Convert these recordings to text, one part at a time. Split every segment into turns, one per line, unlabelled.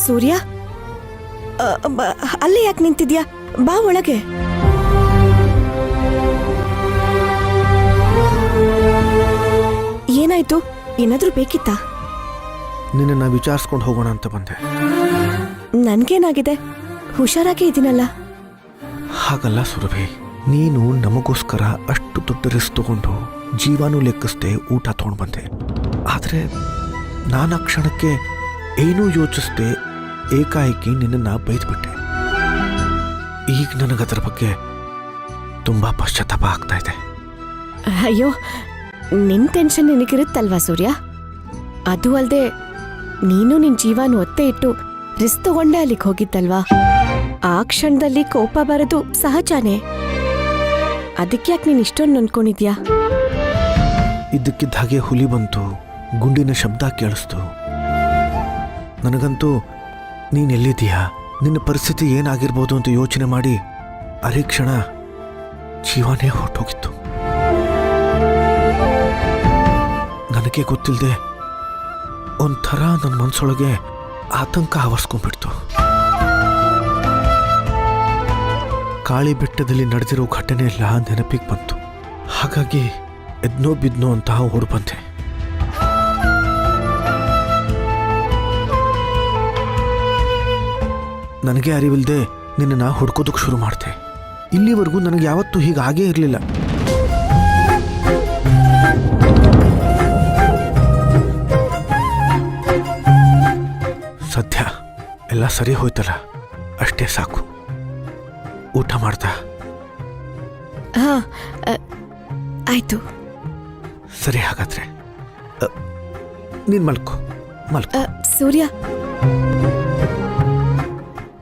ಸೂರ್ಯ, ಅಲ್ಲೇ ಯಾಕೆ ನಿಂತಿದ್ಯಾ? ಬಾ ಒಳಗೆ. ಏನಾಯ್ತು? ಏನಾದ್ರೂ ಬೇಕಿತ್ತಾ?
ನಿನ್ನ ವಿಚಾರಿಸ್ಕೊಂಡು ಹೋಗೋಣ ಅಂತ ಬಂದೆ.
ನನ್ಗೇನಾಗಿದೆ? ಹುಷಾರಾಗಿ ಇದೀನಲ್ಲ.
ಹಾಗಲ್ಲ ಸುರಭಿ, ನೀನು ನಮಗೋಸ್ಕರ ಅಷ್ಟು ದೊಡ್ಡ ರಿಸ್ಕ್ ತಗೊಂಡು ಜೀವನೂ ಲೆಕ್ಕಿಸ್ದೆ ಊಟ ತಗೊಂಡು ಬಂದೆ. ಆದರೆ ನಾನು ಆ ಕ್ಷಣಕ್ಕೆ ಏನೂ ಯೋಚಿಸ್ದೆ ಏಕಾಏಕಿ ನಿನ್ನನ್ನು ಬೈದ್ಬಿಟ್ಟೆ. ಈಗ ನನಗದರ ಬಗ್ಗೆ ತುಂಬಾ ಪಶ್ಚಾತ್ತಾಪ ಆಗ್ತಾ ಇದೆ.
ಅಯ್ಯೋ, ನಿನ್ ಟೆನ್ಷನ್ ನಿನಗಿರುತ್ತಲ್ವಾ ಸೂರ್ಯ? ಅದು ಅಲ್ಲದೆ ನೀನು ನಿನ್ ಜೀವನ ಒತ್ತೆ ಇಟ್ಟು ರಿಸ್ಕ್ ತಗೊಂಡೆ ಅಲ್ಲಿಗೆ ಹೋಗಿದ್ದಲ್ವಾ? ಆ ಕ್ಷಣದಲ್ಲಿ ಕೋಪ ಬರೋದು ಸಹಜನೇ. ಅದಕ್ಯಾಕೆ ನೀನ್ ಇಷ್ಟೊಂದು ಅನ್ಕೊಂಡಿದ್ಯಾ?
ಇದ್ದಕ್ಕಿದ್ದ ಹಾಗೆ ಹುಲಿ ಬಂತು, ಗುಂಡಿನ ಶಬ್ದ ಕೇಳಿಸ್ತು. ನನಗಂತೂ ನೀನೆಲ್ಲಿದ್ದೀಯಾ, ನಿನ್ನ ಪರಿಸ್ಥಿತಿ ಏನಾಗಿರ್ಬೋದು ಅಂತ ಯೋಚನೆ ಮಾಡಿ ಅರೆ ಕ್ಷಣ ಜೀವನೇ ಹೊರಟೋಗಿತ್ತು. ನನಗೆ ಗೊತ್ತಿಲ್ಲದೆ ಒಂಥರ ನನ್ನ ಮನಸ್ಸೊಳಗೆ ಆತಂಕ ಆವರಿಸ್ಕೊಂಡ್ಬಿಡ್ತು. ಕಾಳಿ ಬೆಟ್ಟದಲ್ಲಿ ನಡೆದಿರೋ ಘಟನೆ ಎಲ್ಲ ನೆನಪಿಗೆ ಬಂತು. ಹಾಗಾಗಿ ಎದ್ನೋ ಬಿದ್ನೋ ಅಂತ ಓಡ್ ಬಂದೆ. ನನಗೆ ಅರಿವಿಲ್ಲದೆ ನಿನ್ನನ್ನು ಹುಡ್ಕೋದಕ್ಕೆ ಶುರು ಮಾಡಿದೆ. ಇಲ್ಲಿವರೆಗೂ ನನಗೆ ಯಾವತ್ತೂ ಹೀಗಾಗೇ ಇರಲಿಲ್ಲ. ಸದ್ಯ ಎಲ್ಲ ಸರಿ ಹೋಯ್ತಲ್ಲ, ಅಷ್ಟೇ ಸಾಕು. ಊಟ ಮಾಡ್ದ?
ಹಾ, ಆಯ್ತು.
ಸರಿ, ಹಾಗಾದ್ರೆ ನೀನ್ ಮಲ್ಕೋ.
ಸೂರ್ಯ,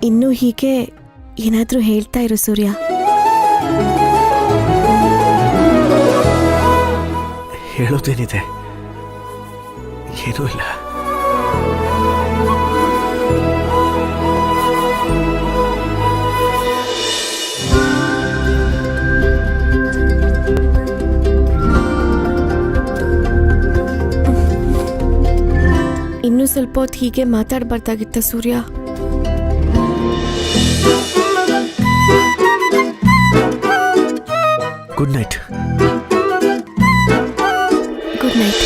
ಇನ್ನೂ ಹೀಗೆ ಏನಾದ್ರೂ ಹೇಳ್ತಾ ಇರು ಸೂರ್ಯ.
ಹೇಳೋದೇನಿದೆ, ಏನೂ ಇಲ್ಲ.
ಇನ್ನೂ ಸ್ವಲ್ಪ ಹೊತ್ತು ಹೀಗೆ ಮಾತಾಡಬಾರ್ದಾಗಿತ್ತ Surya?
Good night.
Good night.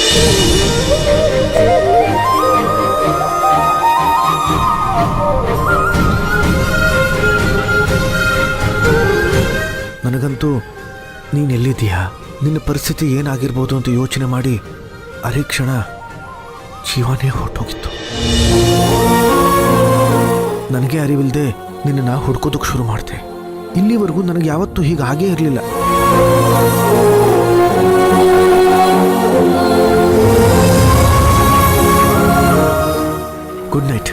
ನನಗಂತೂ ನೀನೆಲ್ಲಿದ್ದೀಯಾ, ನಿನ್ನ ಪರಿಸ್ಥಿತಿ ಏನಾಗಿರ್ಬೋದು ಅಂತ ಯೋಚನೆ ಮಾಡಿ ಅರೆ ಕ್ಷಣ ಜೀವನೇ ಹೊರಟೋಗಿತ್ತು. ನನಗೆ ಅರಿವಿಲ್ಲದೆ ನಿನ್ನನ್ನು ಹುಡ್ಕೋದಕ್ಕೆ ಶುರು ಮಾಡಿದೆ. ಇಲ್ಲಿವರೆಗೂ ನನಗೆ ಯಾವತ್ತೂ ಹೀಗಾಗೇ ಇರಲಿಲ್ಲ. Good night.